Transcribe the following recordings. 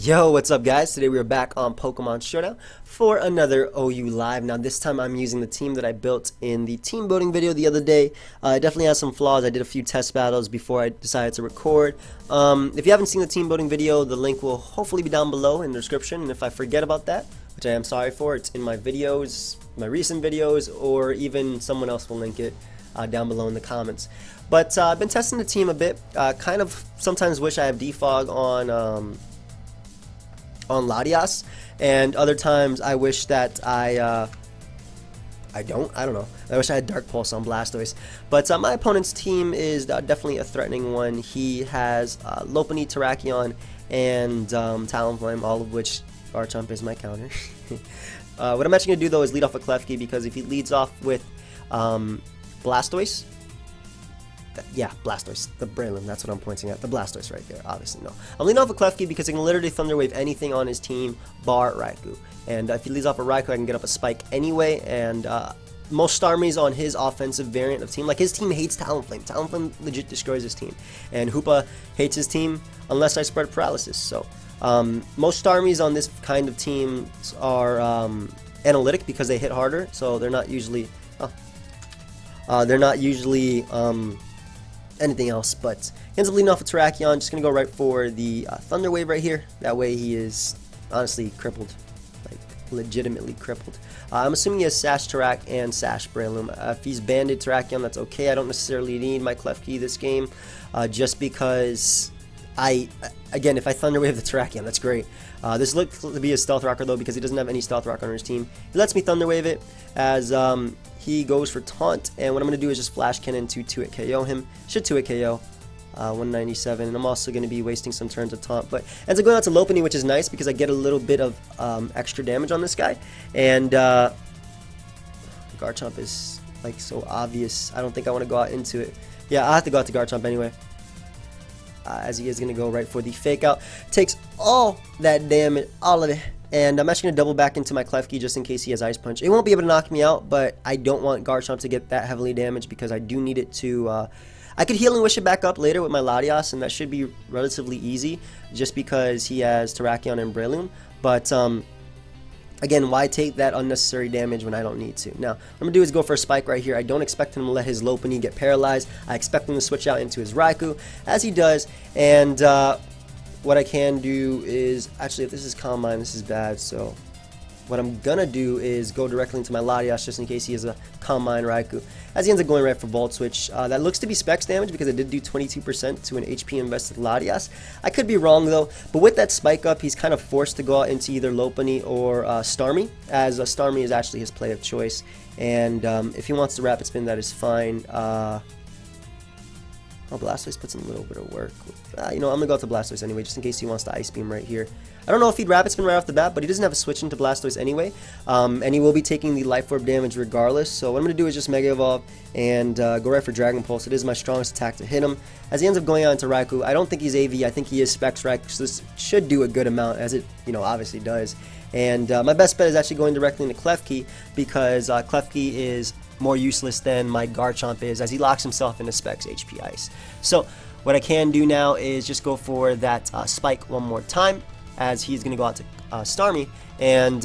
Yo, what's up guys? Today we are back on Pokemon Showdown for another OU Live. Now this time I'm using the team that I built in the team building video the other day. It definitely has some flaws. I did a few test battles before I decided to record. If you haven't seen the team building video, the link will hopefully be down below in the description. And if I forget about that, which I am sorry for, it's in my videos, my recent videos, or even someone else will link it down below in the comments. But I've been testing the team a bit. Kind of sometimes wish I have defog on Latias, and other times I wish that I don't know. I wish I had Dark Pulse on Blastoise. But my opponent's team is definitely a threatening one. He has Lopunny, Terrakion, and Talonflame, all of which Garchomp is my counter. What I'm actually going to do though is lead off a Klefki, because if he leads off with Blastoise, Blastoise, the Breloom, that's what I'm pointing at, the Blastoise right there, obviously, no. I'm leading off a Klefki because he can literally Thunder Wave anything on his team, bar Raikou. And if he leads off a Raikou, I can get up a Spike anyway, and most Starmies on his offensive variant of team, like his team hates Talonflame. Talonflame legit destroys his team. And Hoopa hates his team unless I spread Paralysis, so most Starmies on this kind of team are analytic because they hit harder, so they're not usually, anything else. But he ends up leading off a Terrakion. Just gonna go right for the Thunder Wave right here. That way he is honestly crippled, like legitimately crippled. I'm assuming he has Sash Terrak and Sash Breloom. If he's banded Terrakion, that's okay. I don't necessarily need my Klefki this game, just because again, if I Thunder Wave the Terrakion, that's great. This looks to be a Stealth Rocker though, because he doesn't have any Stealth Rock on his team. He lets me Thunder Wave it as he goes for Taunt, and what I'm going to do is just Flash Cannon to 2-hit KO him. Should 2-hit KO, 197, and I'm also going to be wasting some turns of Taunt, but ends up going out to Lopunny, which is nice because I get a little bit of extra damage on this guy, and Garchomp is like so obvious. I don't think I want to go out into it. Yeah, I'll have to go out to Garchomp anyway. As he is going to go right for the Fake Out. Takes all that damage, all of it. And I'm actually going to double back into my Klefki just in case he has Ice Punch. It won't be able to knock me out, but I don't want Garchomp to get that heavily damaged because I do need it to... I could Heal and Wish it back up later with my Latias, and that should be relatively easy just because he has Terrakion and Breloom. But again, why take that unnecessary damage when I don't need to? Now, what I'm going to do is go for a Spike right here. I don't expect him to let his Lopunny get paralyzed. I expect him to switch out into his Raikou, as he does. And what I can do is, actually, if this is Calm Mind, this is bad. So what I'm going to do is go directly into my Latias just in case he has a Calm Mind Raikou. As he ends up going right for Volt Switch. That looks to be Specs damage because it did do 22% to an HP invested Latias. I could be wrong though, but with that Spike up, he's kind of forced to go out into either Lopunny or Starmie, as Starmie is actually his play of choice. And if he wants to Rapid Spin, that is fine. Oh, Blastoise puts in a little bit of work. You know, I'm going to go out to Blastoise anyway, just in case he wants to Ice Beam right here. I don't know if he'd Rapid Spin right off the bat, but he doesn't have a switch into Blastoise anyway. And he will be taking the Life Orb damage regardless. So what I'm going to do is just Mega Evolve and go right for Dragon Pulse. It is my strongest attack to hit him. As he ends up going on to Raikou, I don't think he's AV. I think he is Specs Raikou, so this should do a good amount, as it, you know, obviously does. And my best bet is actually going directly into Klefki, because Klefki is more useless than my Garchomp is, as he locks himself into Specs HP Ice. So what I can do now is just go for that Spike one more time, as he's going to go out to Starmie. And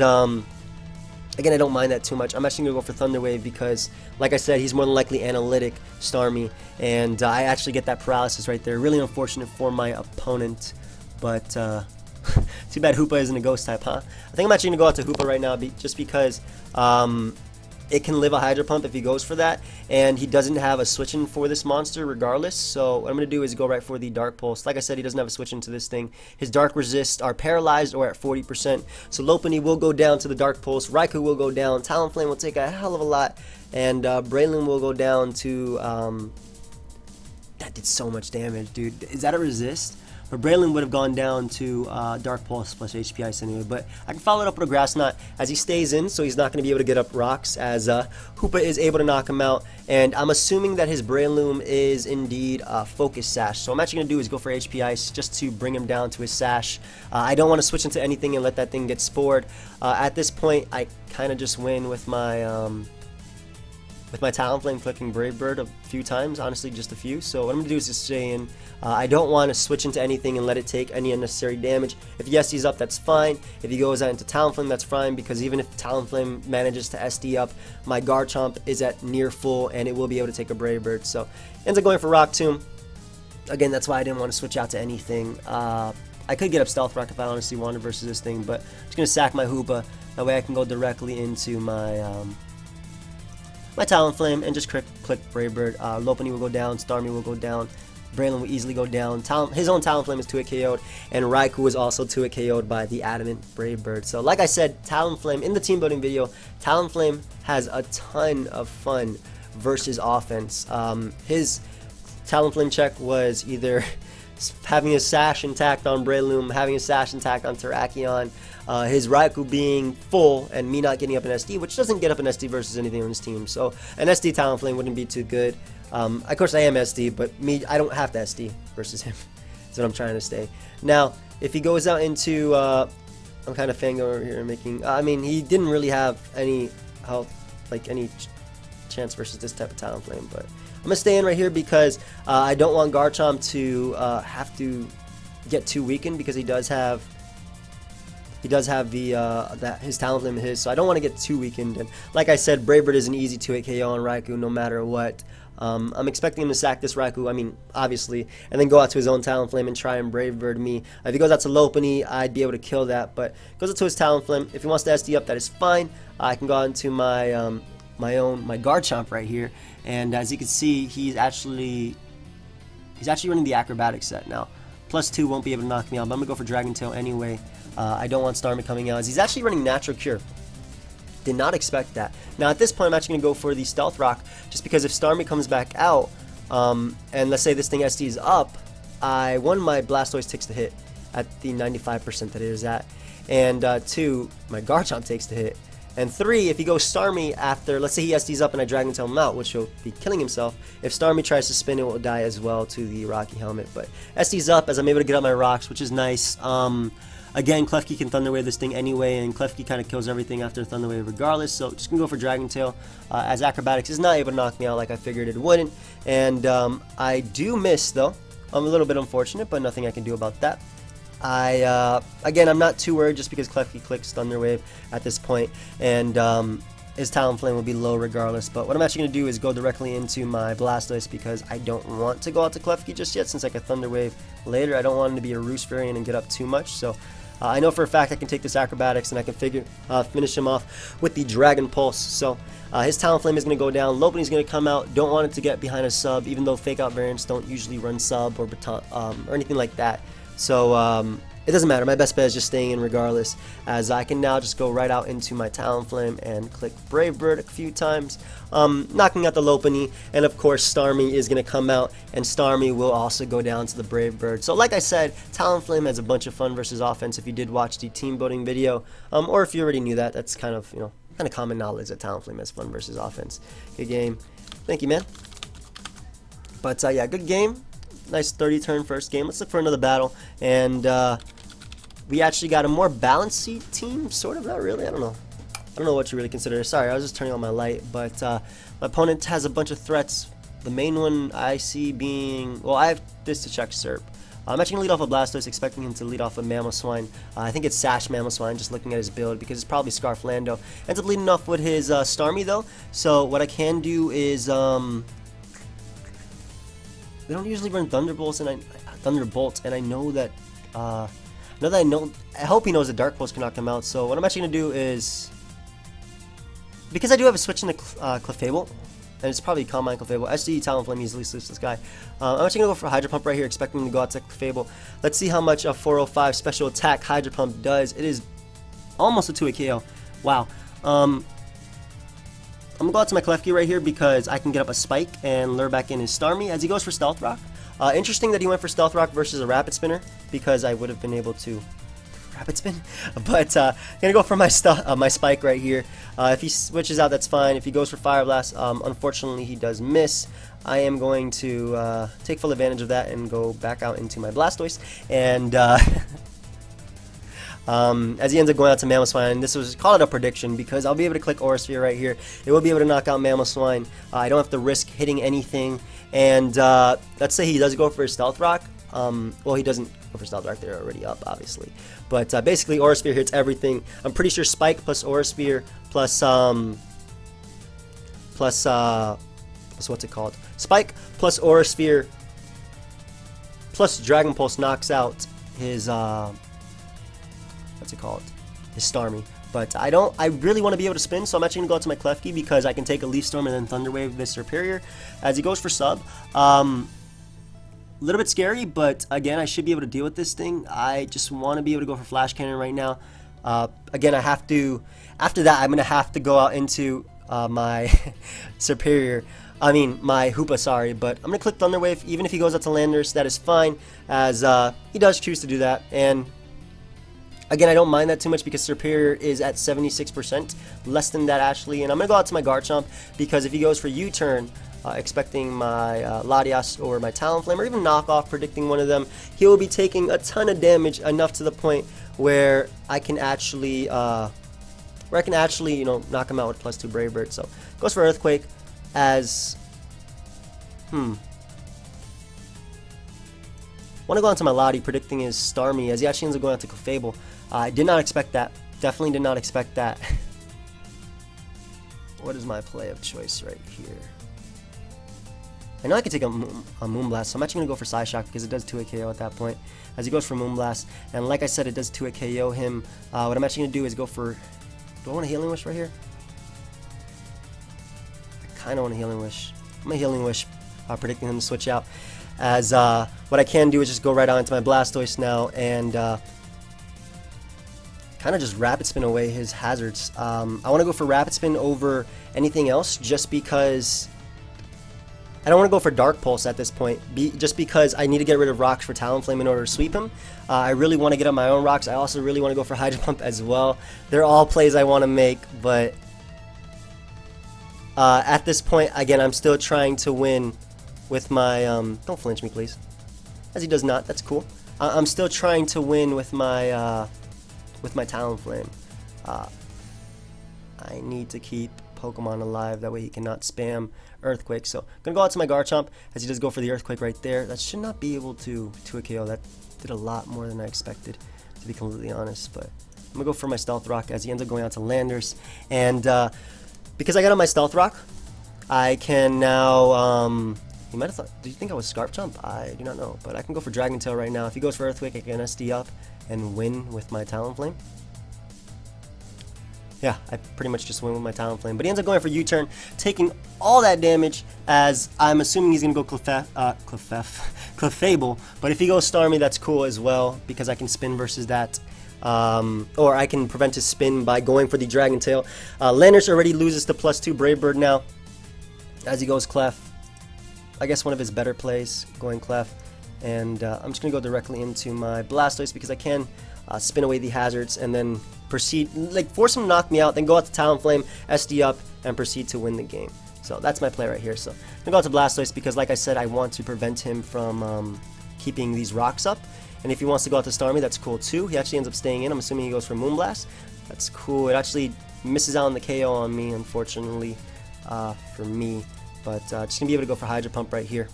again, I don't mind that too much. I'm actually going to go for Thunder Wave because, like I said, he's more than likely analytic Starmie, and I actually get that paralysis right there. Really unfortunate for my opponent, but too bad Hoopa isn't a Ghost type, huh? I think I'm actually going to go out to Hoopa right now just because it can live a Hydro Pump if he goes for that, and he doesn't have a switch in for this monster regardless. So what I'm going to do is go right for the Dark Pulse. Like I said, he doesn't have a switch into this thing. His Dark Resists are paralyzed or at 40%, so Lopunny will go down to the Dark Pulse, Raikou will go down, Talonflame will take a hell of a lot, and Breloom will go down to... that did so much damage, dude. Is that a resist? But Breloom would have gone down to Dark Pulse plus HP Ice anyway. But I can follow it up with a Grass Knot as he stays in, so he's not going to be able to get up rocks, as Hoopa is able to knock him out. And I'm assuming that his Breloom is indeed Focus Sash. So what I'm actually going to do is go for HP Ice just to bring him down to his Sash. I don't want to switch into anything and let that thing get spored. At this point, I kind of just win with my... with my Talonflame clicking Brave Bird a few times, honestly just a few. So what I'm going to do is just stay in. I don't want to switch into anything and let it take any unnecessary damage. If he SDs up, that's fine. If he goes out into Talonflame, that's fine, because even if Talonflame manages to SD up, my Garchomp is at near full and it will be able to take a Brave Bird. So ends up going for Rock Tomb. Again, that's why I didn't want to switch out to anything. I could get up Stealth Rock if I honestly wanted versus this thing, but I'm just going to sack my Hoopa. That way I can go directly into my my Talonflame and just click Brave Bird. Lopunny will go down, Starmie will go down, Braylon will easily go down. His own Talonflame is 2-hit KO'd, and Raikou is also 2-hit KO'd by the Adamant Brave Bird. So like I said, Talonflame, in the team building video, Talonflame has a ton of fun versus offense. His Talonflame check was either having a Sash intact on Breloom, having a Sash intact on Terrakion, his Raikou being full, and me not getting up an SD, which doesn't get up an SD versus anything on his team. So an SD Talonflame wouldn't be too good. Of course I am SD, but I don't have to SD versus him. That's what I'm trying to say. Now, if he goes out into, I'm kind of fangirling over here making, I mean, he didn't really have any health, like any chance versus this type of Talonflame, but I'm going to stay in right here because I don't want Garchomp to have to get too weakened, because he does have the his Talonflame his, so I don't want to get too weakened. And like I said, Brave Bird is an easy 2-hit KO on Raikou no matter what. I'm expecting him to sack this Raikou, I mean, obviously, and then go out to his own Talonflame and try and Brave Bird me. If he goes out to Lopunny, I'd be able to kill that, but goes out to his Talonflame. If he wants to SD up, that is fine. I can go out into my my Garchomp right here, and as you can see, he's actually running the Acrobatic set now. +2 won't be able to knock me out, but I'm gonna go for Dragon Tail anyway. I don't want Starmie coming out, as he's actually running Natural Cure. Did not expect that. Now at this point, I'm actually gonna go for the Stealth Rock, just because if Starmie comes back out, and let's say this thing SDs up, one, my Blastoise takes the hit at the 95% that it is at, and 2, my Garchomp takes the hit. And 3, if he goes Starmie after, let's say he SDs up and I Dragon Tail him out, which will be killing himself. If Starmie tries to spin, it will die as well to the Rocky Helmet. But SDs up as I'm able to get out my rocks, which is nice. Again, Klefki can Thunder Wave this thing anyway, and Klefki kind of kills everything after Thunder Wave regardless. So just gonna go for Dragon Tail, as Acrobatics is not able to knock me out like I figured it wouldn't. And I do miss though. I'm a little bit unfortunate, but nothing I can do about that. Again, I'm not too worried just because Klefki clicks Thunder Wave at this point, and his Talonflame will be low regardless. But what I'm actually going to do is go directly into my Blastoise, because I don't want to go out to Klefki just yet, since I can Thunder Wave later. I don't want him to be a Roost variant and get up too much. So I know for a fact I can take this Acrobatics and I can finish him off with the Dragon Pulse. So his Talonflame is going to go down. Lopunny is going to come out. Don't want it to get behind a sub, even though Fake Out variants don't usually run sub or baton or anything like that. So it doesn't matter. My best bet is just staying in regardless, as I can now just go right out into my Talonflame and click Brave Bird a few times, knocking out the Lopunny, and of course Starmie is going to come out, and Starmie will also go down to the Brave Bird. So like I said, Talonflame has a bunch of fun versus offense if you did watch the team building video, or if you already knew that. That's kind of, kind of common knowledge that Talonflame has fun versus offense. Good game. Thank you, man. But yeah, good game. Nice 30-turn first game. Let's look for another battle, and we actually got a more balanced team, sort of. Not really. I don't know what you really consider. Sorry, I was just turning on my light. But my opponent has a bunch of threats. The main one I see being, well, I have this to check Serp. I'm actually going to lead off a Blastoise, expecting him to lead off a Mamoswine. I think it's Sash Mamoswine, just looking at his build, because it's probably Scarflando. Ends up leading off with his Starmie, though. So what I can do is, they don't usually run Thunderbolts, and I know that, I hope he knows that Dark Pulse can knock him out. So what I'm actually going to do is, because I do have a switch in the Clefable, and it's probably Calm Mind Clefable, SD Talonflame easily sleeps this guy. I'm actually going to go for Hydro Pump right here, expecting him to go out to Clefable. Let's see how much a 405 special attack Hydro Pump does. It is almost a 2-hit KO. Wow. I'm going to go out to my Klefki right here, because I can get up a Spike and lure back in his Starmie as he goes for Stealth Rock. Interesting that he went for Stealth Rock versus a Rapid Spinner, because I would have been able to Rapid Spin. But I'm going to go for my Spike right here. If he switches out, that's fine. If he goes for Fire Blast, unfortunately he does miss. I am going to take full advantage of that and go back out into my Blastoise. And as he ends up going out to Mamoswine. And this was, call it a prediction, because I'll be able to click Aurasphere right here. It will be able to knock out Mamoswine. I don't have to risk hitting anything. And let's say he does go for his Stealth Rock. Well, he doesn't go for Stealth Rock. They're already up, obviously. But basically, Aurasphere hits everything. I'm pretty sure Spike plus Aurasphere plus what's it called? Spike plus Aurasphere plus Dragon Pulse knocks out his what's it called? His Starmie. But I really want to be able to spin, so I'm actually gonna go out to my Klefki because I can take a Leaf Storm and then Thunder Wave this Serperior as he goes for sub. A little bit scary, but again, I should be able to deal with this thing. I just want to be able to go for Flash Cannon right now. Again, I have to. After that, I'm gonna have to go out into my Serperior. I mean, my Hoopa, sorry, but I'm going to click Thunder Wave. Even if he goes out to Landers, that is fine, as he does choose to do that. And again, I don't mind that too much because Serperior is at 76%, less than that actually. And I'm going to go out to my Garchomp because if he goes for U-turn, expecting my Latias or my Talonflame, or even Knockoff, predicting one of them, he will be taking a ton of damage, enough to the point where I can actually, you know, knock him out with +2 Brave Bird. So goes for Earthquake. As want to go on to my Lottie, predicting his Starmie, as he actually ends up going out to Clefable. I did not expect that. Definitely did not expect that. What is my play of choice right here? I know I can take a Moonblast, so I'm actually going to go for Psyshock because it does 2-hit KO at that point. As he goes for Moonblast, and like I said, it does 2-hit KO him. What I'm actually going to do is go for... Do I want a Healing Wish right here? I kind of want a Healing Wish. I'm a Healing Wish, predicting him to switch out. As what I can do is just go right on into my Blastoise now and kind of just Rapid Spin away his hazards. I want to go for Rapid Spin over anything else just because I don't want to go for Dark Pulse at this point, just because I need to get rid of rocks for Talonflame in order to sweep him. I really want to get up my own rocks. I also really want to go for Hydro Pump as well. They're all plays I want to make, but at this point, again, I'm still trying to win with my... don't flinch me, please. As he does not, that's cool. I'm still trying to win with my Talonflame. I need to keep Pokemon alive, that way he cannot spam Earthquake. So I'm gonna go out to my Garchomp as he does go for the Earthquake right there. That should not be able to a KO. That did a lot more than I expected, to be completely honest. But I'm gonna go for my Stealth Rock as he ends up going out to Landers. And because I got on my Stealth Rock, I can now you might have thought, did you think I was Scarf Jump? I do not know, but I can go for Dragon Tail right now. If he goes for Earthquake, I can SD up and win with my Talonflame. Yeah, I pretty much just win with my Talonflame. But he ends up going for U-turn, taking all that damage, as I'm assuming he's going to go Clefable. But if he goes Starmie, that's cool as well, because I can spin versus that. Or I can prevent his spin by going for the Dragon Tail. Landers already loses to +2 Brave Bird now, as he goes Clef. I guess one of his better plays, going Clef. And I'm just going to go directly into my Blastoise, because I can spin away the hazards and then proceed, like force him to knock me out, then go out to Talonflame, SD up, and proceed to win the game. So that's my play right here. So I'm going to go out to Blastoise because, like I said, I want to prevent him from keeping these rocks up. And if he wants to go out to Starmie, that's cool too. He actually ends up staying in. I'm assuming he goes for Moonblast. That's cool. It actually misses out on the KO on me, unfortunately, for me. But just going to be able to go for Hydro Pump right here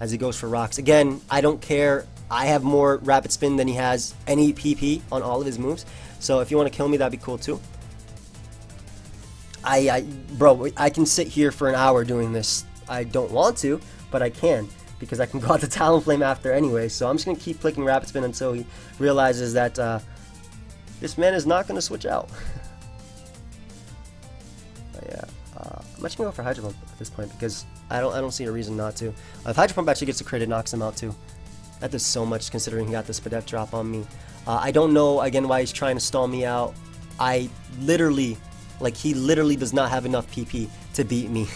as he goes for rocks. Again, I don't care. I have more Rapid Spin than he has any PP on all of his moves. So if you want to kill me, that'd be cool too. Bro, I can sit here for an hour doing this. I don't want to, but I can, because I can go out to Talonflame after anyway. So I'm just going to keep clicking Rapid Spin until he realizes that this man is not going to switch out. But yeah, I'm actually going to go for Hydro Pump at this point, because I don't see a reason not to. If Hydro Pump actually gets a crit, it knocks him out too. That does so much, considering he got the Spadef drop on me. I don't know, again, why he's trying to stall me out. He literally does not have enough PP to beat me.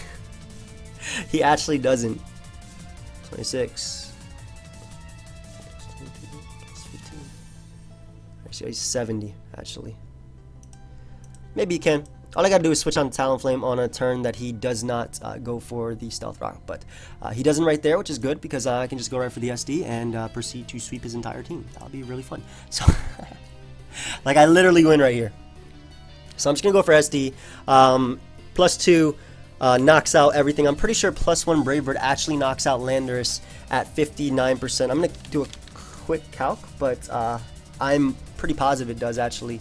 He actually doesn't. 26. Actually, he's 70, actually. Maybe he can. All I gotta do is switch on Talonflame on a turn that he does not go for the Stealth Rock, but he doesn't right there, which is good, because I can just go right for the SD and proceed to sweep his entire team. That'll be really fun. So Like, I literally win right here. So I'm just going to go for SD. +2 knocks out everything. I'm pretty sure +1 Brave Bird actually knocks out Landorus at 59%. I'm going to do a quick calc, but I'm pretty positive it does actually.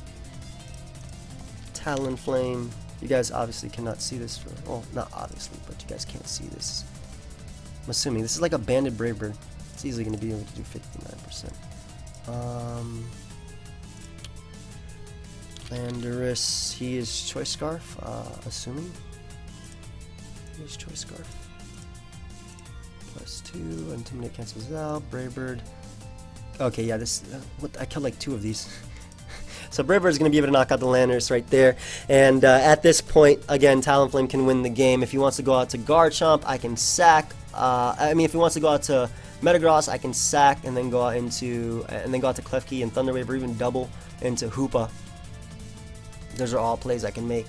Talonflame. You guys obviously cannot see this. Well, not obviously, but you guys can't see this. I'm assuming this is like a banded Brave Bird. It's easily going to be able to do 59%. Landorus, he is Choice Scarf, assuming. He is Choice Scarf. +2, Intimidate cancels out, Brave Bird. Okay, yeah, this, I killed like 2 of these. So Brave Bird is going to be able to knock out the Landorus right there. And at this point, again, Talonflame can win the game. If he wants to go out to Garchomp, I can sack. If he wants to go out to Metagross, I can sack and then go out into Klefki and Thunderwave, or even double into Hoopa. Those are all plays I can make,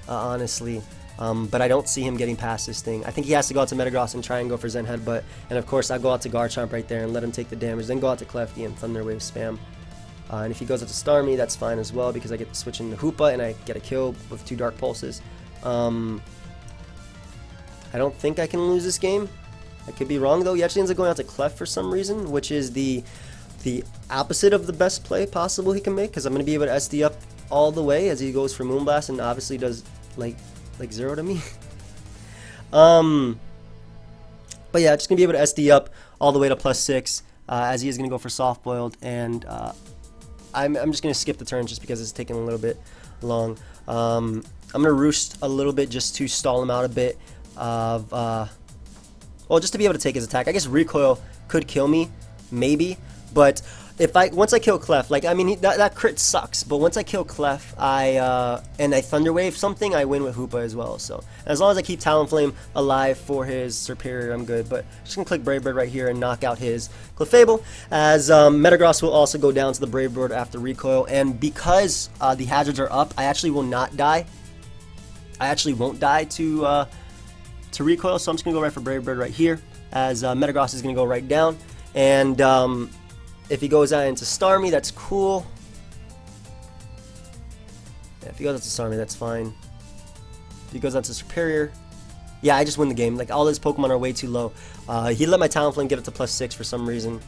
honestly. But I don't see him getting past this thing. I think he has to go out to Metagross and try and go for Zen Headbutt. And of course, I'll go out to Garchomp right there and let him take the damage. Then go out to Klefki and Thunderwave spam. And if he goes out to Starmie, that's fine as well, because I get to switch into Hoopa and I get a kill with 2 Dark Pulses. I don't think I can lose this game. I could be wrong though. He actually ends up going out to Clef for some reason, which is the opposite of the best play possible he can make, because I'm going to be able to SD up all the way as he goes for Moonblast and obviously does like 0 to me. But yeah, just going to be able to SD up all the way to +6 as he is going to go for Soft Boiled, and I'm just going to skip the turn just because it's taking a little bit long. I'm going to Roost a little bit just to stall him out a bit of, well, just to be able to take his attack. I guess Recoil could kill me, maybe, but once I kill Clef, like, I mean, that crit sucks, but once I kill Clef, and I Thunderwave something, I win with Hoopa as well. So as long as I keep Talonflame alive for his Superior, I'm good. But just gonna click Brave Bird right here and knock out his Clefable, as Metagross will also go down to the Brave Bird after Recoil, and because the hazards are up, I actually will not die. I actually won't die to Recoil, so I'm just gonna go right for Brave Bird right here, as Metagross is gonna go right down, and if he goes out into Starmie, that's cool. Yeah, if he goes out to Starmie, that's fine. If he goes out to Superior, yeah, I just win the game. Like, all his Pokemon are way too low. He let my Talonflame get it to +6 for some reason.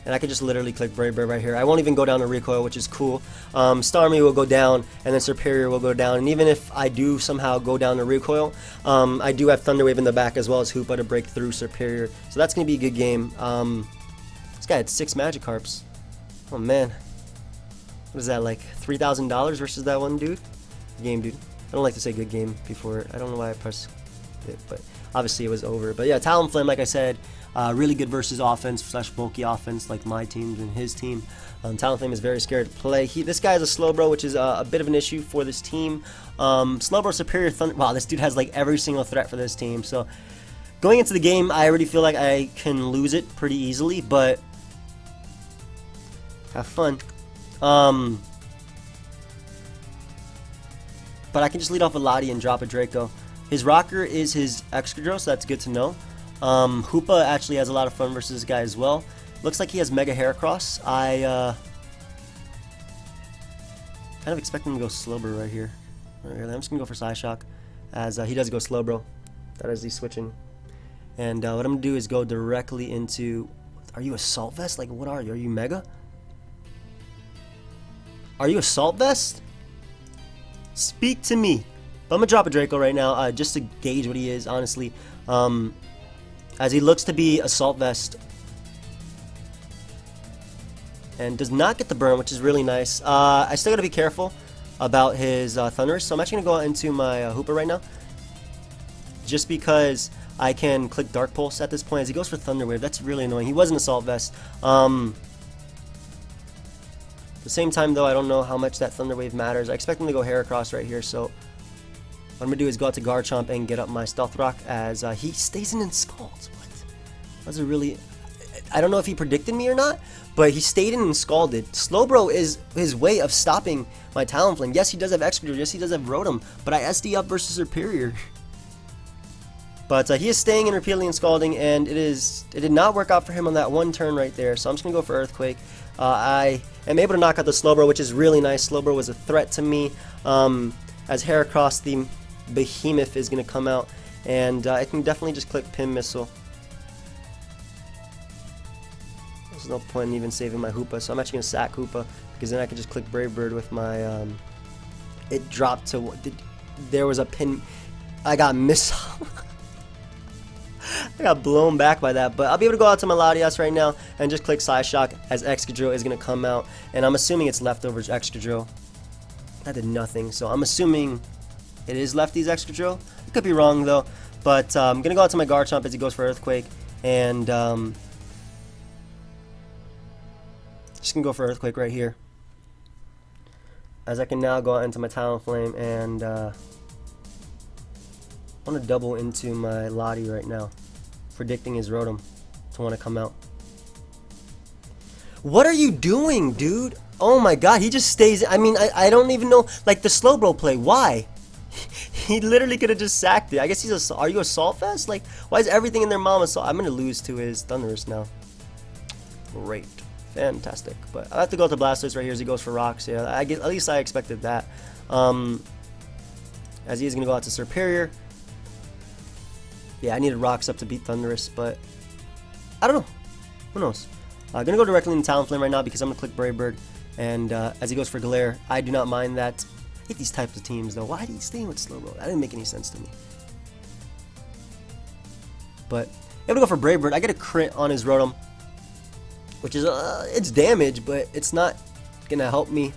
And I could just literally click Brave Bird right here. I won't even go down to Recoil, which is cool. Starmie will go down, and then Superior will go down. And even if I do somehow go down to Recoil, I do have Thunderwave in the back as well as Hoopa to break through Superior. So that's going to be a good game. This guy had 6 Magikarps. Oh man. What is that, like $3,000 versus that one dude? Good game, dude. I don't like to say good game before. I don't know why I pressed it, but obviously it was over. But yeah, Talonflame, like I said, really good versus offense / bulky offense like my team and his team. Talonflame is very scared to play. This guy is a Slowbro, which is a bit of an issue for this team. Slowbro, Superior, Thunder. Wow, this dude has like every single threat for this team. So going into the game, I already feel like I can lose it pretty easily, but have fun. But I can just lead off a Lottie and drop a Draco. His Rocker is his Excadrill, so that's good to know. Hoopa actually has a lot of fun versus this guy as well. Looks like he has Mega Heracross. I kind of expect him to go Slowbro right here. I'm just going to go for Psyshock, as he does go Slowbro. That is the switching. And what I'm going to do is go directly into... Are you Assault Vest? Like, what are you? Are you Mega? Are you Assault Vest? Speak to me. But I'm going to drop a Draco right now, just to gauge what he is, honestly. As he looks to be Assault Vest. And does not get the burn, which is really nice. I still got to be careful about his Thunderous, so I'm actually going to go out into my Hoopa right now. Just because I can click Dark Pulse at this point. As he goes for Thunder Wave, that's really annoying. He was an Assault Vest. At the same time, though, I don't know how much that Thunder Wave matters. I expect him to go Heracross right here, so what I'm going to do is go out to Garchomp and get up my Stealth Rock, as he stays in and Scalds. What? That's a really... I don't know if he predicted me or not, but he stayed in and Scalded. Slowbro is his way of stopping my Talonflame. Yes, he does have Excadrill. Yes, he does have Rotom, but I SD up versus Superior. But he is staying in repeatedly and Scalding, and it did not work out for him on that one turn right there. So I'm just going to go for Earthquake. I am able to knock out the Slowbro, which is really nice. Slowbro was a threat to me, as Heracross, the behemoth, is going to come out, and I can definitely just click Pin Missile. There's no point in even saving my Hoopa, so I'm actually going to sack Hoopa, because then I can just click Brave Bird with my, it dropped to, there was a pin, I got missile. I got blown back by that, but I'll be able to go out to my Latias right now and just click Psyshock as Excadrill is going to come out, and I'm assuming it's leftovers Excadrill. That did nothing, so I'm assuming it is lefties Excadrill. I could be wrong though, but I'm going to go out to my Garchomp as he goes for Earthquake, and just going to go for Earthquake right here, as I can now go out into my Talonflame, and I want to double into my Lottie right now, predicting his Rotom to want to come out. What are you doing, dude? Oh my god, he just stays. I mean, I don't even know, like, the Slowbro play. Why? He literally could have just sacked it. I guess he's a. Are you a Saltfest? Like, why is everything in their mama Salt? I'm going to lose to his Thundurus now. Great. Fantastic. But I have to go to Blastoise right here as he goes for Rocks. Yeah, at least I expected that. As he is going to go out to Serperior. Yeah, I needed Rocks up to beat Thundurus, but I don't know. Who knows? I'm going to go directly into Talonflame right now because I'm going to click Brave Bird. And as he goes for Galare, I do not mind that. I hate these types of teams, though. Why did he stay with Slowbro? That didn't make any sense to me. But I'm going to go for Brave Bird. I get a crit on his Rotom, which is, it's damage, but it's not going to help me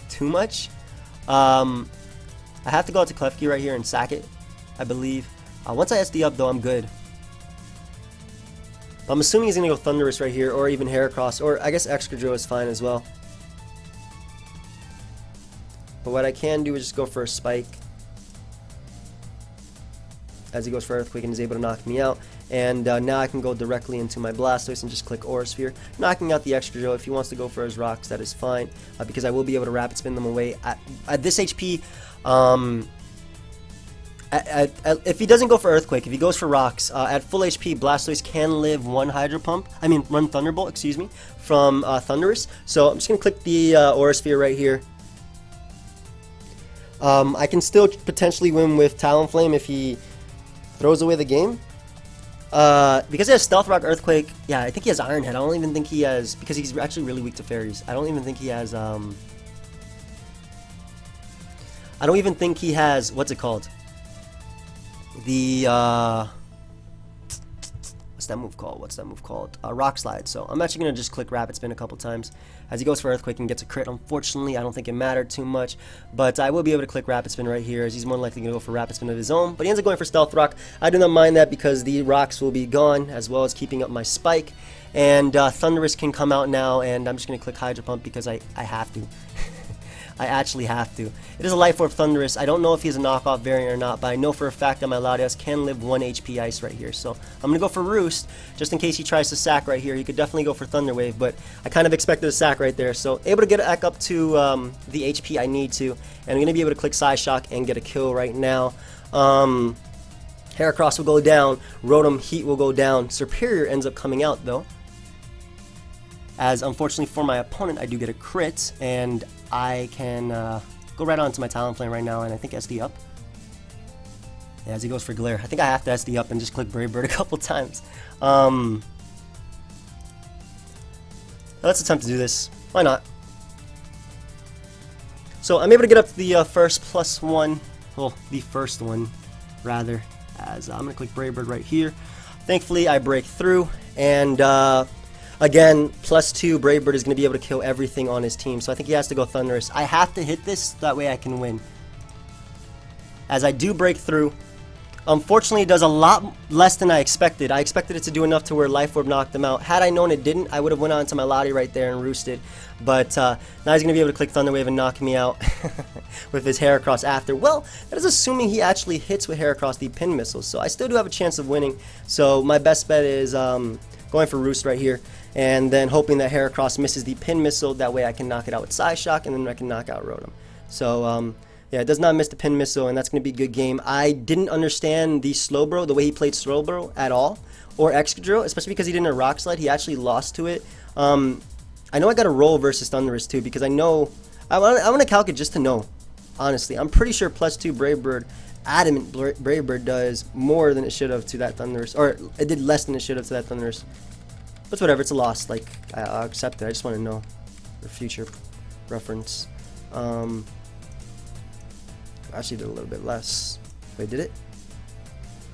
too much. I have to go out to Klefki right here and sack it, I believe. Once I SD up, though, I'm good. I'm assuming he's going to go Thundurus right here, or even Heracross, or I guess Excadrill is fine as well. But what I can do is just go for a Spike, as he goes for Earthquake and is able to knock me out. And now I can go directly into my Blastoise and just click Aura Sphere, knocking out the Excadrill. If he wants to go for his Rocks, that is fine, because I will be able to Rapid Spin them away. At this HP, if he doesn't go for Earthquake, if he goes for Rocks, at full HP, Blastoise can live one run Thunderbolt, excuse me, from Thundurus. So I'm just going to click the Aura Sphere right here. I can still potentially win with Talonflame if he throws away the game. Because he has Stealth Rock, Earthquake, yeah, I think he has Iron Head. I don't even think he has, because he's actually really weak to Fairies. I don't even think he has, what's it called? The, what's that move called? Rock Slide. So I'm actually going to just click Rapid Spin a couple times as he goes for Earthquake and gets a crit. Unfortunately, I don't think it mattered too much, but I will be able to click Rapid Spin right here, as he's more likely going to go for Rapid Spin of his own, but he ends up going for Stealth Rock. I do not mind that because the Rocks will be gone, as well as keeping up my Spike, and Thundurus can come out now, and I'm just going to click Hydro Pump because I have to. I actually have to. It is a Life Orb Thundurus. I don't know if he's a knockoff variant or not, but I know for a fact that my Latias can live 1 HP Ice right here. So I'm going to go for Roost, just in case he tries to sack right here. He could definitely go for Thunder Wave, but I kind of expected a sack right there. So able to get it back up to the HP I need to, and I'm going to be able to click Psyshock and get a kill right now. Heracross will go down. Rotom Heat will go down. Serperior ends up coming out, though, as unfortunately for my opponent, I do get a crit, and I can go right on to my Talonflame right now, and I think SD up. Yeah, as he goes for Glare. I think I have to SD up and just click Brave Bird a couple times. Let's attempt to do this. Why not? So I'm able to get up to the first +1. Well, the first one, rather, as I'm going to click Brave Bird right here. Thankfully, I break through, and again, +2, Brave Bird is going to be able to kill everything on his team, so I think he has to go Thundurus. I have to hit this, that way I can win. As I do break through, unfortunately it does a lot less than I expected. I expected it to do enough to where Life Orb knocked him out. Had I known it didn't, I would have went on to my Lottie right there and roosted. But now he's going to be able to click Thunder Wave and knock me out with his Heracross after. Well, that is assuming he actually hits with Heracross the Pin Missile, so I still do have a chance of winning. So my best bet is going for Roost right here, and then hoping that Heracross misses the Pin Missile. That way I can knock it out with Psyshock, and then I can knock out Rotom. So yeah, it does not miss the Pin Missile, and that's going to be a good game. I didn't understand the Slowbro, the way he played Slowbro at all, or Excadrill, especially because he didn't have Rock Slide. He actually lost to it. I know I got to roll versus Thunderous too, because I know I want to calculate just to know. Honestly, I'm pretty sure +2 Brave Bird, Adamant Brave Bird does more than it should have to that Thunderous, or it did less than it should have to that Thunderous. But whatever, it's a loss. Like, I'll accept it. I just want to know for future reference. Actually did a little bit less. Wait, did it?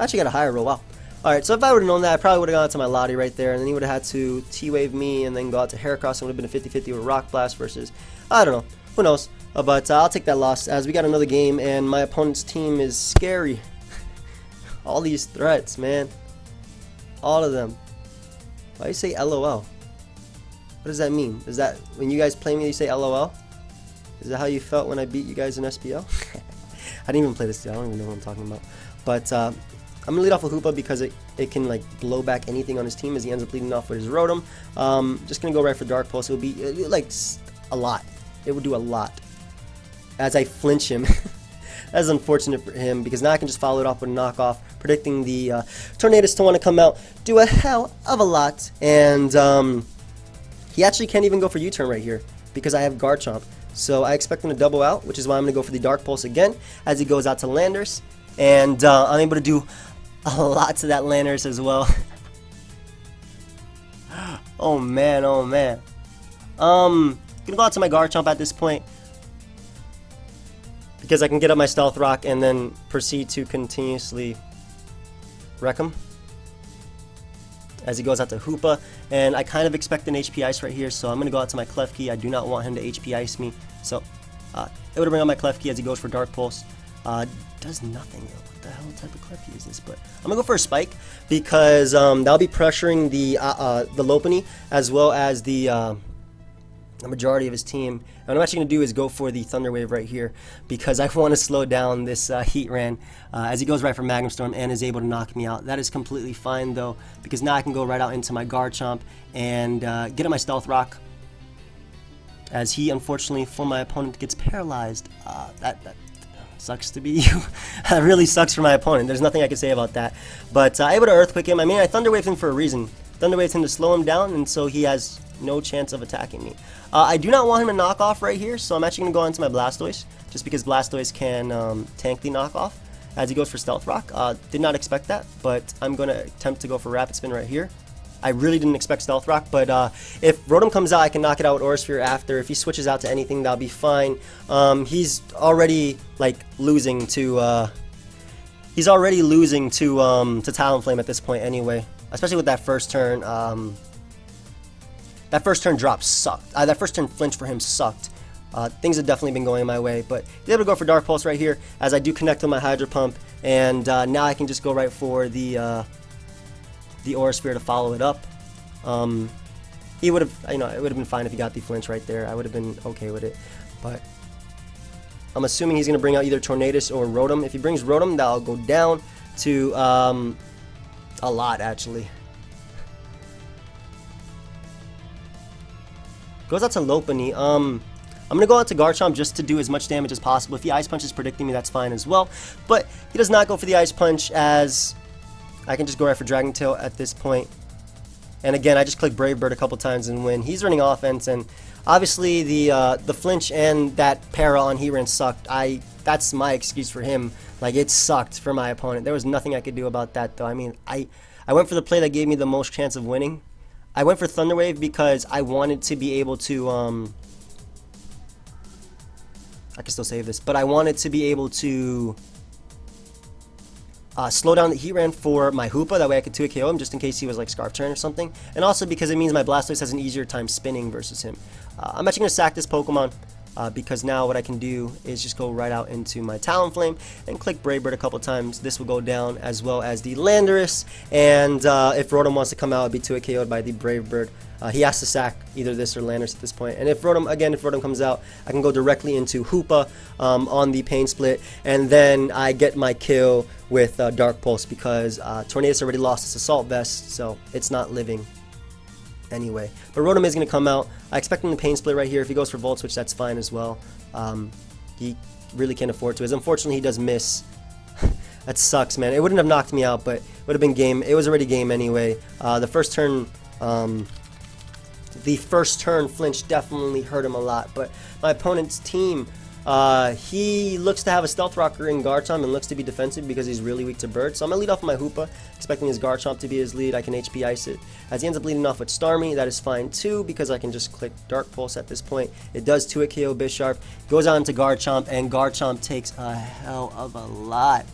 I actually got a higher roll. Wow. Alright, so if I would have known that, I probably would have gone to my Lottie right there, and then he would have had to T-Wave me and then go out to Heracross, and would have been a 50-50 with Rock Blast versus, I don't know, who knows. But I'll take that loss, as we got another game, and my opponent's team is scary. All these threats, man. All of them. Why do you say LOL? What does that mean? Is that, when you guys play me, you say LOL? Is that how you felt when I beat you guys in SPL? I didn't even play this deal. I don't even know what I'm talking about. But I'm going to lead off with Hoopa because it can like blow back anything on his team as he ends up leading off with his Rotom. Just going to go right for Dark Pulse. It will be like a lot. It would do a lot. As I flinch him. That's unfortunate for him because now I can just follow it off with a knockoff, predicting the Tornadus to want to come out, do a hell of a lot. And he actually can't even go for U-turn right here because I have Garchomp. So I expect him to double out, which is why I'm going to go for the Dark Pulse again as he goes out to Landers. And I'm able to do a lot to that Landers as well. Oh man, oh man. Gonna go out to my Garchomp at this point because I can get up my Stealth Rock and then proceed to continuously wreck him as he goes out to Hoopa. And I kind of expect an HP Ice right here, so I'm going to go out to my Klefki. I do not want him to HP Ice me, so it would bring out my Klefki as he goes for Dark Pulse. Does nothing. What the hell type of Klefki is this? But I'm going to go for a Spike because that'll be pressuring the Lopunny as well as the majority of his team. And what I'm actually going to do is go for the Thunder Wave right here because I want to slow down this Heatran as he goes right for Magnum Storm and is able to knock me out. That is completely fine though because now I can go right out into my Garchomp and get on my Stealth Rock as he unfortunately for my opponent gets paralyzed. That sucks to be you. That really sucks for my opponent. There's nothing I can say about that. But able to Earthquake him. I mean, I Thunder Waved him for a reason. Thunder Waved him to slow him down, and so he has no chance of attacking me. I do not want him to knock off right here, so I'm actually going to go into my Blastoise, just because Blastoise can tank the knockoff as he goes for Stealth Rock. Did not expect that, but I'm going to attempt to go for Rapid Spin right here. I really didn't expect Stealth Rock, but if Rotom comes out, I can knock it out with Aura Sphere after. If he switches out to anything, that'll be fine. He's already like losing to Talonflame at this point anyway, especially with that first turn. That first turn drop sucked. That first turn flinch for him sucked. Things have definitely been going my way, but he's able to go for Dark Pulse right here as I do connect with my Hydro Pump, and now I can just go right for the Aura Sphere to follow it up. He would have, it would have been fine if he got the flinch right there. I would have been okay with it, but I'm assuming he's going to bring out either Tornadus or Rotom. If he brings Rotom, that'll go down to a lot actually. Goes out to Lopunny. I'm going to go out to Garchomp just to do as much damage as possible. If he Ice Punch is predicting me, that's fine as well. But he does not go for the Ice Punch as I can just go right for Dragon Tail at this point. And again, I just click Brave Bird a couple times and win. He's running offense, and obviously the flinch and that para on Heatran sucked. That's my excuse for him. Like, it sucked for my opponent. There was nothing I could do about that, though. I mean, I went for the play that gave me the most chance of winning. I went for Thunder Wave because I wanted to be able to, I can still save this, but I wanted to be able to slow down the Heatran for my Hoopa, that way I could 2 KO him just in case he was like Scarf Turn or something, and also because it means my Blastoise has an easier time spinning versus him. I'm actually going to sack this Pokemon because now what I can do is just go right out into my Talonflame and click Brave Bird a couple times. This will go down as well as the Landorus, and if Rotom wants to come out, it'll be 2 KO'd by the Brave Bird. He has to sack either this or Landorus at this point. And if Rotom comes out, I can go directly into Hoopa on the Pain Split, and then I get my kill with Dark Pulse because Tornadus already lost its Assault Vest, so it's not living anyway. But Rotom is going to come out. I expect him to Pain Split right here. If he goes for Volt Switch, that's fine as well. He really can't afford to. As unfortunately, he does miss. That sucks, man. It wouldn't have knocked me out, but it would have been game. It was already game anyway. The first turn the first turn flinch definitely hurt him a lot. But my opponent's team, he looks to have a Stealth Rocker in Garchomp and looks to be defensive because he's really weak to Bird. So I'm going to lead off with my Hoopa, expecting his Garchomp to be his lead. I can HP Ice it. As he ends up leading off with Starmie, that is fine too because I can just click Dark Pulse at this point. It does 2-hit KO Bisharp, goes on to Garchomp, and Garchomp takes a hell of a lot.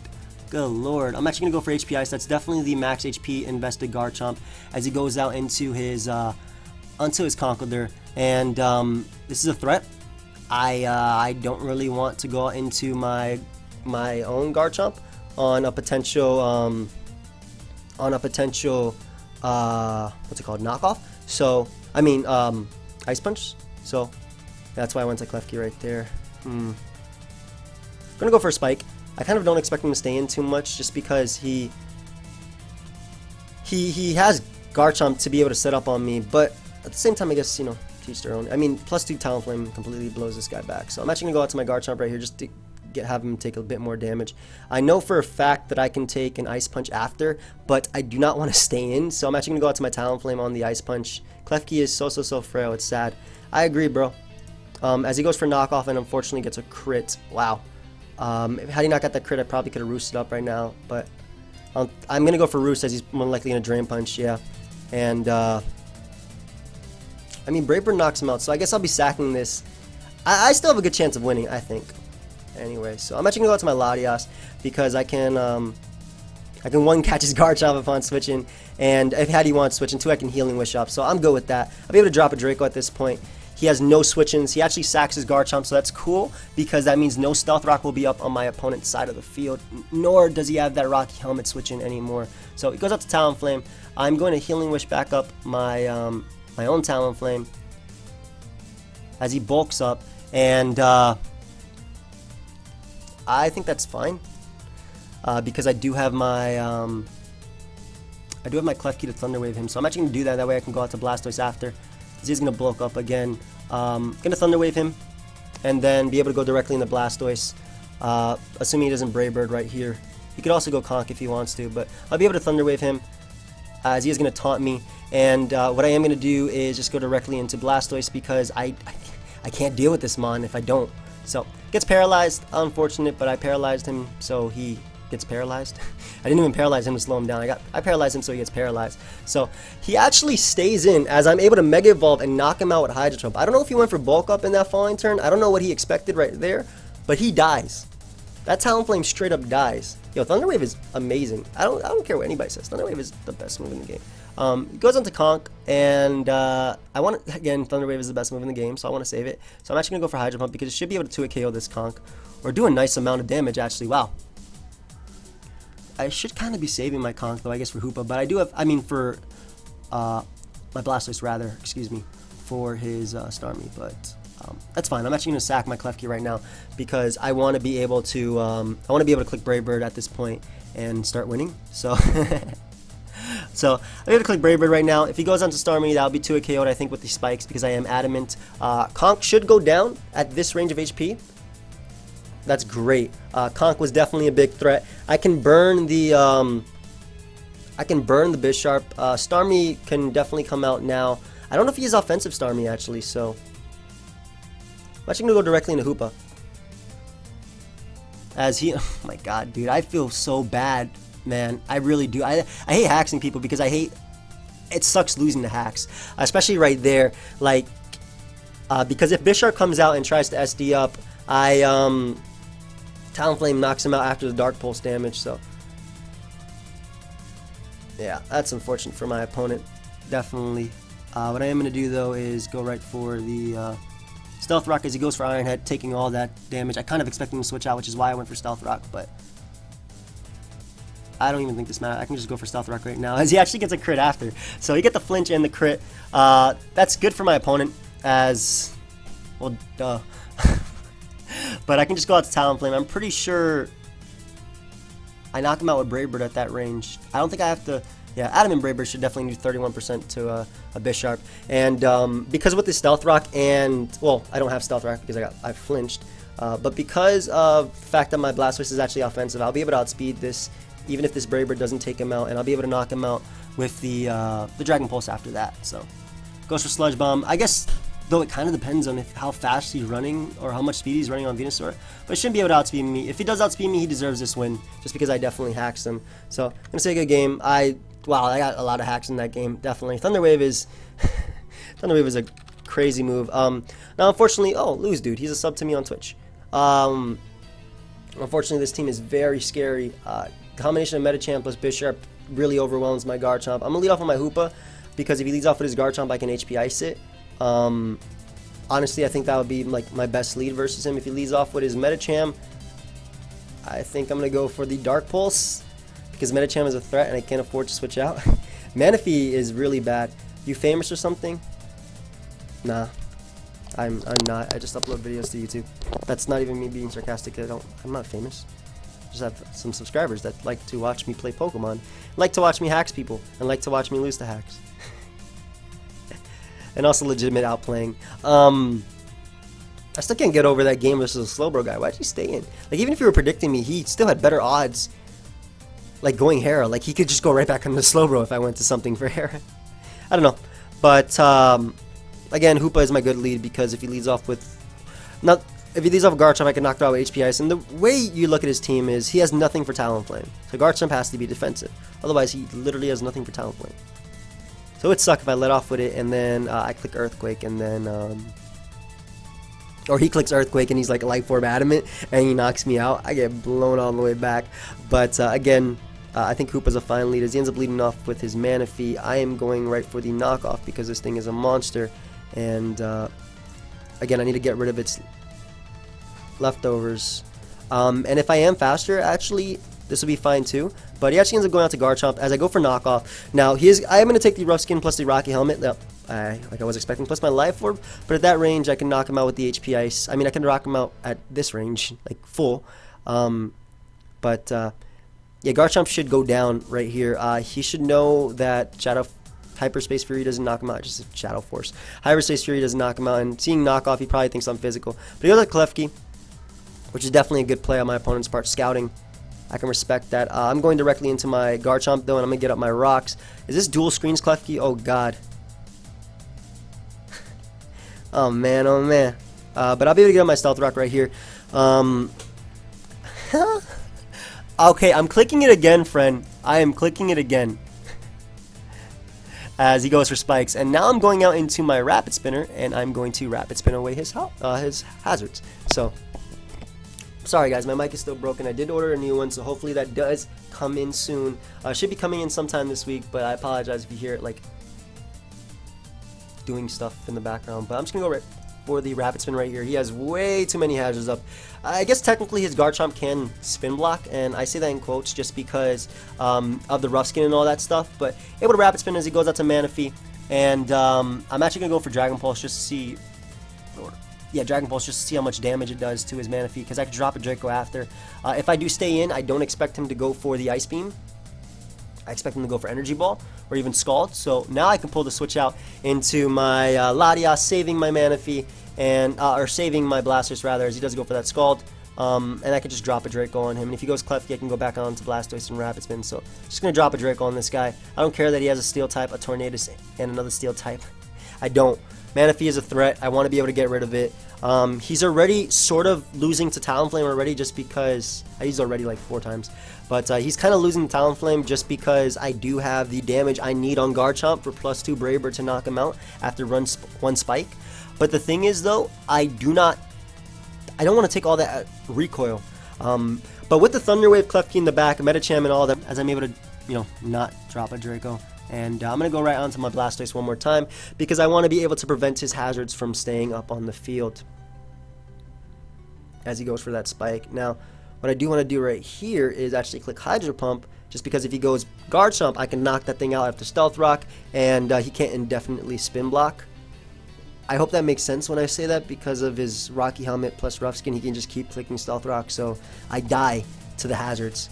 Good lord. I'm actually going to go for HP Ice. That's definitely the max HP invested Garchomp as he goes out into his Conkeldurr. And this is a threat. I don't really want to go into my own Garchomp on a potential what's it called, knockoff. So I mean Ice Punch. So that's why I went to Klefki right there. I'm gonna go for a Spike. I kind of don't expect him to stay in too much just because he has Garchomp to be able to set up on me, but at the same time, I guess, you know, teach their own. I mean, +2 Talonflame completely blows this guy back. So I'm actually going to go out to my Garchomp right here just to have him take a bit more damage. I know for a fact that I can take an Ice Punch after, but I do not want to stay in. So I'm actually going to go out to my Talonflame on the Ice Punch. Klefki is so frail. It's sad. I agree, bro. As he goes for knockoff and unfortunately gets a crit. Wow. Had he not got that crit, I probably could have roosted up right now. But I'm going to go for Roost as he's more likely going to Drain Punch, yeah. And, I mean, Brave Bird knocks him out, so I guess I'll be sacking this. I still have a good chance of winning, I think. Anyway, so I'm actually going to go out to my Latias because I can one catch his Garchomp upon switching, and if had he wants switching, two I can Healing Wish up, so I'm good with that. I'll be able to drop a Draco at this point. He has no switch-ins. He actually sacks his Garchomp, so that's cool because that means no Stealth Rock will be up on my opponent's side of the field, nor does he have that Rocky Helmet switch-in anymore. So he goes out to Talonflame. I'm going to Healing Wish back up my my own Talonflame as he bulks up, and I think that's fine because I do have my Klefki to Thunder Wave him, so I'm actually going to do that. That way I can go out to Blastoise after. He's going to bulk up again. Going to Thunder Wave him and then be able to go directly into Blastoise, assuming he doesn't Brave Bird right here. He could also go Conk if he wants to, but I'll be able to Thunder Wave him as he is going to taunt me. And what I am going to do is just go directly into Blastoise because I can't deal with this Mon if I don't. So, gets paralyzed. Unfortunate, but I paralyzed him, so he gets paralyzed. I didn't even paralyze him to slow him down. I paralyzed him so he gets paralyzed. So, he actually stays in as I'm able to Mega Evolve and knock him out with Hydro Trump. I don't know if he went for Bulk Up in that following turn. I don't know what he expected right there, but he dies. That Talonflame straight up dies. Yo, Thunder Wave is amazing. I don't care what anybody says. Thunder Wave is the best move in the game. It goes on to Conk, and I want to, again, Thunder Wave is the best move in the game, so I want to save it. So I'm actually going to go for Hydro Pump because it should be able to 2-hit KO this Conk, or do a nice amount of damage, actually. Wow. I should kind of be saving my Conk, though, I guess, for Hoopa, but I do have, I mean, for my Blastoise, rather, excuse me, for his Starmie, but that's fine. I'm actually going to sack my Klefki right now because I want to be able to, click Brave Bird at this point and start winning, so... So, I'm going to click Brave Bird right now. If he goes on to Starmie, that'll be 2-hit KO'd, I think, with the spikes because I am adamant. Conk should go down at this range of HP. That's great. Conk was definitely a big threat. I can burn the Bisharp. Starmie can definitely come out now. I don't know if he is offensive Starmie, actually, so... I'm actually going to go directly into Hoopa. As he... Oh my god, dude. I feel so bad. Man, I really do. I hate hacking people because I hate... It sucks losing to hacks. Especially right there. Like, because if Bisharp comes out and tries to SD up, Talonflame knocks him out after the Dark Pulse damage, so... Yeah, that's unfortunate for my opponent. Definitely. What I am going to do, though, is go right for the Stealth Rock as he goes for Iron Head, taking all that damage. I kind of expect him to switch out, which is why I went for Stealth Rock, but... I don't even think this matters. I can just go for Stealth Rock right now, as he actually gets a crit after. So he get the flinch and the crit. That's good for my opponent, as... Well, duh. But I can just go out to Talonflame. I'm pretty sure I knock him out with Brave Bird at that range. I don't think I have to... Yeah, Adamant Brave Bird should definitely do 31% to a Bisharp. And because with the Stealth Rock and... Well, I don't have Stealth Rock because I flinched. But because of the fact that my Blastoise is actually offensive, I'll be able to outspeed this, even if this Brave Bird doesn't take him out, and I'll be able to knock him out with the Dragon Pulse after that. So Goes for Sludge Bomb. I guess, though, it kind of depends on how fast he's running or how much speed he's running on Venusaur. But he shouldn't be able to outspeed me. If he does outspeed me, he deserves this win, just because I definitely hacked him. So, I'm going to say a good game. Wow, I got a lot of hacks in that game, definitely. Thunder Wave is a crazy move. Now, unfortunately, lose, dude. He's a sub to me on Twitch. Unfortunately, this team is very scary. Combination of Metachamp plus Bisharp really overwhelms my Garchomp. I'm going to lead off with my Hoopa, because if he leads off with his Garchomp, I can HP Ice it. Honestly, I think that would be like my best lead versus him. If he leads off with his Metacham, I think I'm going to go for the Dark Pulse, because Metacham is a threat and I can't afford to switch out. Manaphy is really bad. You famous or something? Nah, I'm not. I just upload videos to YouTube. That's not even me being sarcastic. I'm not famous. I just have some subscribers that like to watch me play Pokemon, like to watch me hacks people, and like to watch me lose to hacks. And also legitimate outplaying. I still can't get over that game versus a Slowbro guy. Why'd you stay in? Like, even if you were predicting me, he still had better odds. Like, going Hera. Like, he could just go right back on the Slowbro if I went to something for Hera. I don't know. But, again, Hoopa is my good lead, because if he leads off with... If he leads off with Garchomp, I can knock it out with HP Ice. And the way you look at his team is he has nothing for Talonflame. So Garchomp has to be defensive. Otherwise, he literally has nothing for Talonflame. So it would suck if I let off with it, and then I click Earthquake, and then... or he clicks Earthquake and he's like Life Orb Adamant and he knocks me out. I get blown all the way back. But again, I think Hoopa's a fine lead. As he ends up leading off with his Manaphy, I am going right for the knockoff because this thing is a monster. And again, I need to get rid of its leftovers. And if I am faster, actually, this will be fine too. But he actually ends up going out to Garchomp as I go for knockoff. Now, I am going to take the Rough Skin plus the Rocky Helmet. Like I was expecting, plus my Life Orb, but at that range I can knock him out with the HP Ice. I mean, I can knock him out at this range, like full. Yeah, Garchomp should go down right here. He should know that Hyperspace Fury doesn't knock him out, just a Shadow Force. Hyperspace Fury doesn't knock him out, and seeing knockoff, he probably thinks I'm physical. But he goes like Klefki, which is definitely a good play on my opponent's part. Scouting, I can respect that. I'm going directly into my Garchomp though, and I'm gonna get up my rocks. Is this dual screens Klefki? Oh god. Oh man, oh man. But I'll be able to get on my Stealth Rock right here. Okay, I'm clicking it again, friend. I am clicking it again. As he goes for spikes. And now I'm going out into my Rapid Spinner, and I'm going to Rapid Spin away his hazards. So, sorry guys, my mic is still broken. I did order a new one, so hopefully that does come in soon. Should be coming in sometime this week, but I apologize if you hear it like doing stuff in the background. But I'm just gonna go right for the Rapid Spin right here. He has way too many hazards up. I guess technically his Garchomp can spin block, and I say that in quotes just because of the Rough Skin and all that stuff, but able to Rapid Spin as he goes out to Manaphy. And I'm actually gonna go for Dragon Pulse just to see, Dragon Pulse just to see how much damage it does to his Manaphy, because I could drop a Draco after. If I do stay in, I don't expect him to go for the Ice Beam. I expect him to go for Energy Ball or even Scald. So now I can pull the switch out into my Latias, saving my Manaphy and or saving my Blastoise rather, as he does go for that Scald. And I could just drop a Draco on him. And if he goes Klefki, I can go back on to Blastoise and Rapid Spin. So just gonna drop a Draco on this guy. I don't care that he has a Steel type, a Tornadus, and another Steel type. I don't. Manaphy is a threat. I want to be able to get rid of it. He's already sort of losing to Talonflame already, just because I used already like 4 times. But he's kind of losing to Talonflame just because I do have the damage I need on Garchomp for +2 Brave Bird to knock him out after one Spike. But the thing is though, I don't want to take all that recoil. But with the Thunder Wave, Klefki in the back, Metacham and all that, as I'm able to, not drop a Draco. And I'm going to go right onto my Blastoise one more time because I want to be able to prevent his hazards from staying up on the field as he goes for that Spike. Now, what I do want to do right here is actually click Hydro Pump, just because if he goes Garchomp, I can knock that thing out after Stealth Rock, and he can't indefinitely Spin Block. I hope that makes sense when I say that, because of his Rocky Helmet plus Rough Skin, he can just keep clicking Stealth Rock, so I die to the hazards.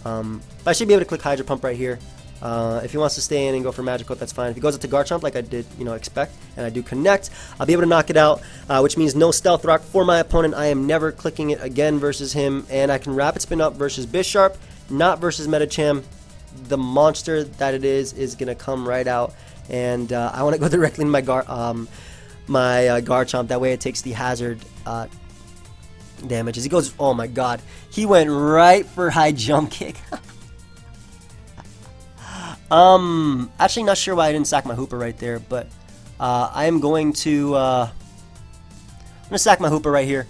But I should be able to click Hydro Pump right here. If he wants to stay in and go for Magic Coat, that's fine. If he goes up to Garchomp like I did, expect, and I do connect, I'll be able to knock it out, which means no Stealth Rock for my opponent. I am never clicking it again versus him, and I can Rapid Spin up versus Bisharp, not versus Metacham. the monster that it is gonna come right out, and I want to go directly in my Garchomp. That way it takes the hazard damage. As he goes, oh my god, he went right for high jump kick. Actually not sure why I didn't sack my Hoopa right there, but I am going to I'm gonna sack my Hoopa right here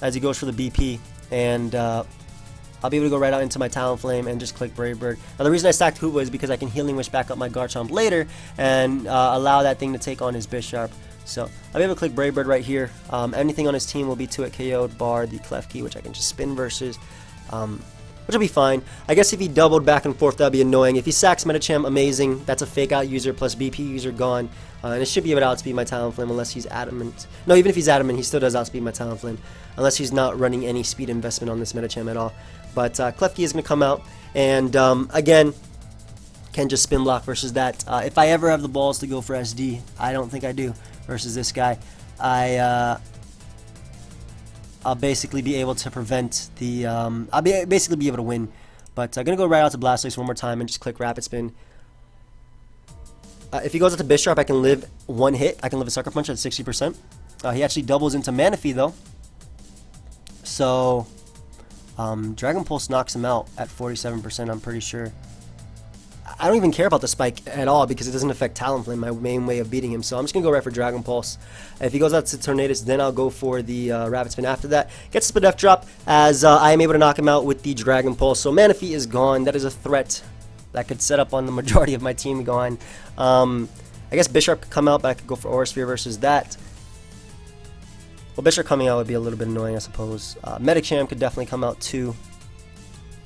as he goes for the BP, and I'll be able to go right out into my Talonflame and just click Brave Bird. Now the reason I stacked Hoopa is because I can Healing Wish back up my Garchomp later and allow that thing to take on his Bisharp. So I'll be able to click Brave Bird right here. Anything on his team will be 2-hit KO'd, bar the Klefki, which I can just spin versus, which will be fine. I guess if he doubled back and forth, that'd be annoying. If he sacks Medicham, amazing. That's a fake out user plus BP user gone. And it should be able to outspeed my Talonflame unless he's adamant. No, even if he's adamant, he still does outspeed my Talonflame. Unless he's not running any speed investment on this Medicham at all. But Klefki is going to come out. And again, can just spin block versus that. If I ever have the balls to go for SD, I don't think I do, versus this guy, I'll basically be able to prevent the, I'll basically be able to win. But I'm going to go right out to Blastoise one more time and just click Rapid Spin. If he goes out to Bisharp, I can live one hit. I can live a Sucker Punch at 60%. He actually doubles into Manaphy though. So, Dragon Pulse knocks him out at 47%, I'm pretty sure. I don't even care about the spike at all because it doesn't affect Talonflame, my main way of beating him. So I'm just going to go right for Dragon Pulse. If he goes out to Tornadus, then I'll go for the Rapid Spin after that. Gets the Spadef drop as I am able to knock him out with the Dragon Pulse. So Manaphy is gone. That is a threat that could set up on the majority of my team gone. I guess Bisharp could come out, but I could go for Aura Sphere versus that. Well, Bisharp coming out would be a little bit annoying, I suppose. Medicham could definitely come out too.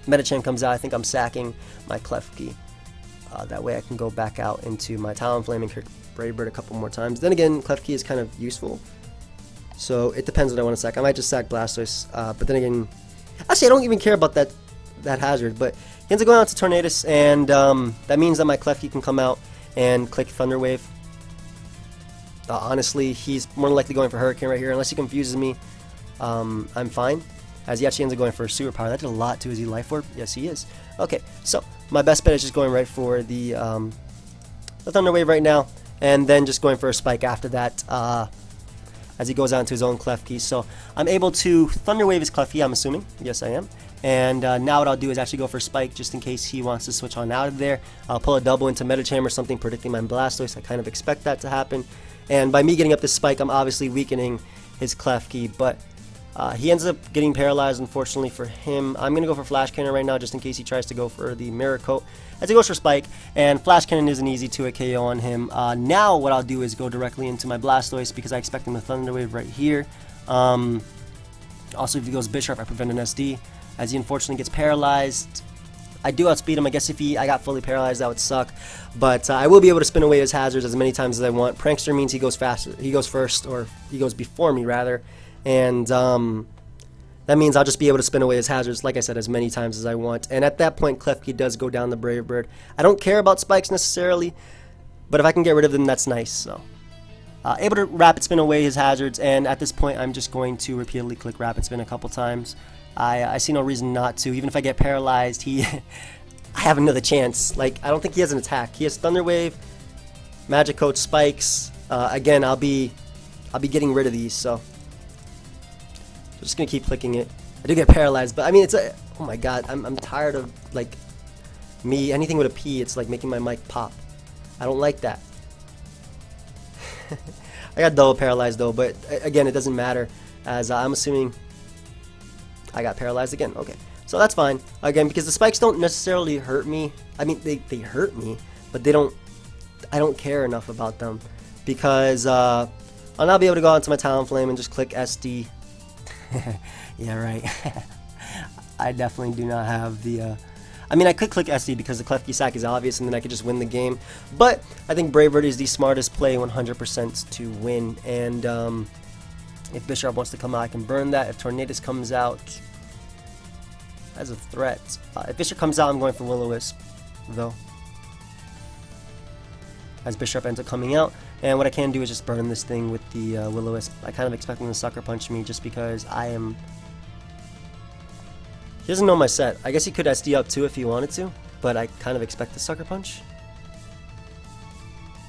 Medicham comes out, I think I'm sacking my Klefki. That way I can go back out into my Talonflame and kick Brave Bird a couple more times. Then again, Klefki is kind of useful. So it depends what I want to sack. I might just sack Blastoise. But then again, actually I don't even care about that hazard. But he ends up going out to Tornadus, and that means that my Klefki can come out and click Thunder Wave. Honestly, he's more than likely going for Hurricane right here. Unless he confuses me, I'm fine. As he actually ends up going for a Superpower. That did a lot to his Life Orb. Yes, he is. Okay, so my best bet is just going right for the Thunder Wave right now, and then just going for a Spike after that as he goes out into his own Klefki. So I'm able to Thunder Wave his Klefki, I'm assuming. Yes, I am. And now what I'll do is actually go for Spike just in case he wants to switch on out of there. I'll pull a double into Medicham or something, predicting my Blastoise. I kind of expect that to happen. And by me getting up this Spike, I'm obviously weakening his Klefki, but he ends up getting paralyzed, unfortunately for him. I'm going to go for Flash Cannon right now just in case he tries to go for the Mirror Coat. As he goes for Spike, and Flash Cannon is an easy 2-hit KO on him. Now what I'll do is go directly into my Blastoise because I expect him to Thunder Wave right here. Also, if he goes Bisharp, I prevent an SD. As he unfortunately gets paralyzed, I do outspeed him. I guess if I got fully paralyzed, that would suck. But I will be able to spin away his hazards as many times as I want. Prankster means he goes faster. He goes first, or he goes before me rather. And that means I'll just be able to spin away his hazards, like I said, as many times as I want. And at that point, Klefki does go down the Brave Bird. I don't care about spikes necessarily, but if I can get rid of them, that's nice. So able to Rapid Spin away his hazards, and at this point, I'm just going to repeatedly click Rapid Spin a couple times. I see no reason not to. Even if I get paralyzed, I have another chance. Like, I don't think he has an attack. He has Thunder Wave, Magic Coat, Spikes. Again, I'll be getting rid of these, so I'm just gonna keep clicking it. I do get paralyzed, but I mean, oh my god, I'm tired of like anything with a P. It's like making my mic pop. I don't like that. I got double paralyzed though, but again, it doesn't matter as I'm assuming I got paralyzed again. Okay, so that's fine. Again, because the spikes don't necessarily hurt me. I mean, they hurt me, but they don't. I don't care enough about them because I'll now be able to go onto my Talonflame and just click SD. Yeah, right. I definitely do not have the. I mean, I could click SD because the Klefki sack is obvious, and then I could just win the game. But I think Brave Bird is the smartest play 100% to win. And if Bisharp wants to come out, I can burn that. If Tornadus comes out as a threat, if Bisharp comes out, I'm going for Will-O-Wisp, though. As Bisharp ends up coming out. And what I can do is just burn this thing with the Will-O-Wisp. I kind of expect him to Sucker Punch me just because I am... doesn't know my set. I guess he could SD up too if he wanted to, but I kind of expect the Sucker Punch.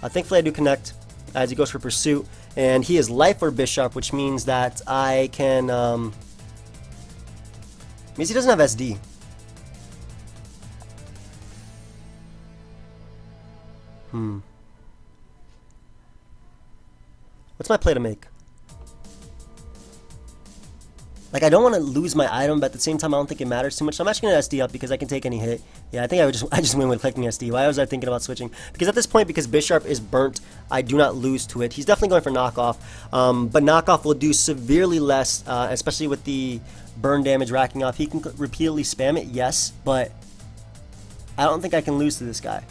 Thankfully I do connect as he goes for Pursuit, and he is Life Orb Bisharp, which means that I can, means he doesn't have SD. What's my play to make? Like, I don't want to lose my item, but at the same time, I don't think it matters too much. So I'm actually going to SD up because I can take any hit. Yeah, I think I just win with clicking SD. Why was I thinking about switching? Because at this point, because Bisharp is burnt, I do not lose to it. He's definitely going for knockoff, but knockoff will do severely less, especially with the burn damage racking off. He can repeatedly spam it, yes, but I don't think I can lose to this guy.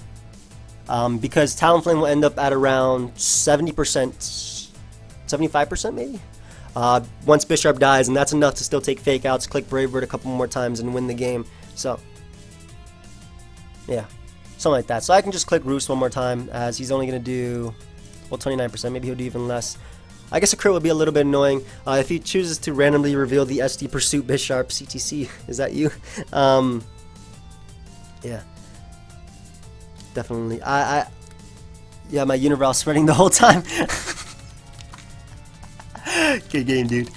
Because Talonflame will end up at around 70%, 75% maybe? Once Bisharp dies, and that's enough to still take fake outs, click Brave Bird a couple more times, and win the game. So, yeah, something like that. So I can just click Roost one more time, as he's only going to do, well, 29%. Maybe he'll do even less. I guess a crit would be a little bit annoying. If he chooses to randomly reveal the SD Pursuit Bisharp CTC, is that you? Yeah. Definitely. Yeah, my Unibrow spreading the whole time. Good game, dude.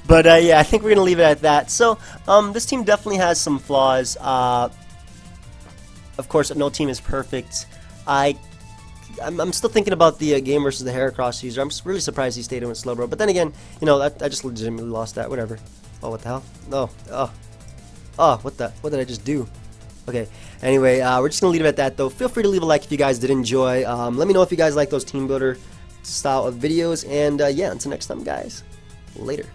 But yeah, I think we're gonna leave it at that. So this team definitely has some flaws. Of course, no team is perfect. I'm still thinking about the game versus the Heracross user. I'm really surprised he stayed in with Slowbro. But then again, you know, I just legitimately lost that. Whatever. Oh, what the hell? No. Oh, what did I just do? Okay, anyway, we're just going to leave it at that, though. Feel free to leave a like if you guys did enjoy. Let me know if you guys like those team builder style of videos. And, yeah, until next time, guys. Later.